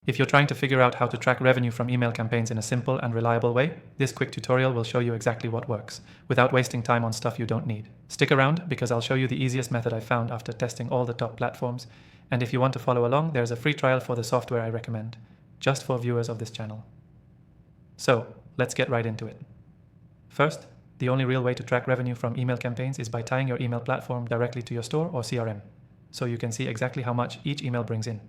If you're trying to figure out how to track revenue from email campaigns in a simple and reliable way, this quick tutorial will show you exactly what works, without wasting time on stuff you don't need. Stick around because I'll show you the easiest method I found after testing all the top platforms, and if you want to follow along, there's a free trial for the software I recommend, just for viewers of this channel. So, let's get right into it. First, the only real way to track revenue from email campaigns is by tying your email platform directly to your store or CRM, so you can see exactly how much each email brings in.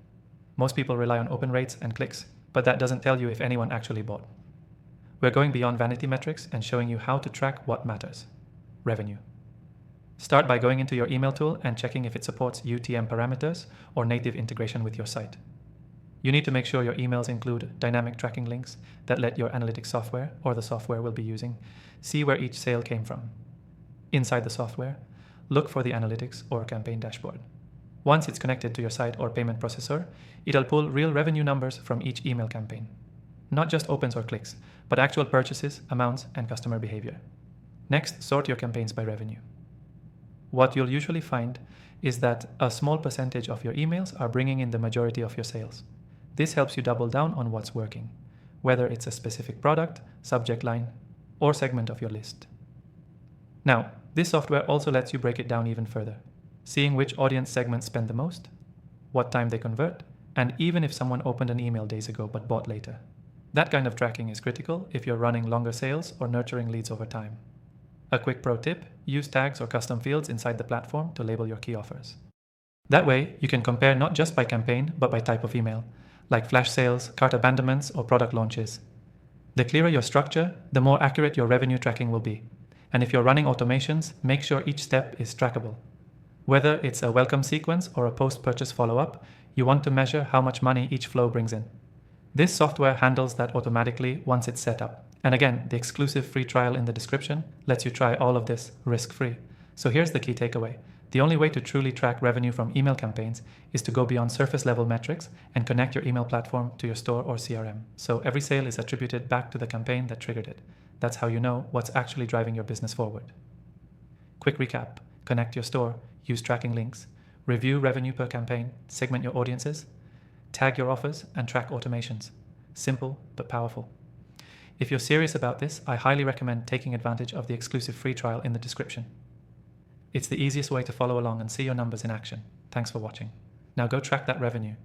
Most people rely on open rates and clicks, but that doesn't tell you if anyone actually bought. We're going beyond vanity metrics and showing you how to track what matters: revenue. Start by going into your email tool and checking if it supports UTM parameters or native integration with your site. You need to make sure your emails include dynamic tracking links that let your analytics software, or the software we'll be using, see where each sale came from. Inside the software, look for the analytics or campaign dashboard. Once it's connected to your site or payment processor, it'll pull real revenue numbers from each email campaign. Not just opens or clicks, but actual purchases, amounts, and customer behavior. Next, sort your campaigns by revenue. What you'll usually find is that a small percentage of your emails are bringing in the majority of your sales. This helps you double down on what's working, whether it's a specific product, subject line, or segment of your list. Now, this software also lets you break it down even further, seeing which audience segments spend the most, what time they convert, and even if someone opened an email days ago but bought later. That kind of tracking is critical if you're running longer sales or nurturing leads over time. A quick pro tip: use tags or custom fields inside the platform to label your key offers. That way, you can compare not just by campaign, but by type of email, like flash sales, cart abandonments, or product launches. The clearer your structure, the more accurate your revenue tracking will be. And if you're running automations, make sure each step is trackable. Whether it's a welcome sequence or a post-purchase follow-up, you want to measure how much money each flow brings in. This software handles that automatically once it's set up. And again, the exclusive free trial in the description lets you try all of this risk-free. So here's the key takeaway. The only way to truly track revenue from email campaigns is to go beyond surface-level metrics and connect your email platform to your store or CRM. So every sale is attributed back to the campaign that triggered it. That's how you know what's actually driving your business forward. Quick recap: connect your store, use tracking links, review revenue per campaign, segment your audiences, tag your offers, and track automations. Simple but powerful. If you're serious about this, I highly recommend taking advantage of the exclusive free trial in the description. It's the easiest way to follow along and see your numbers in action. Thanks for watching. Now go track that revenue.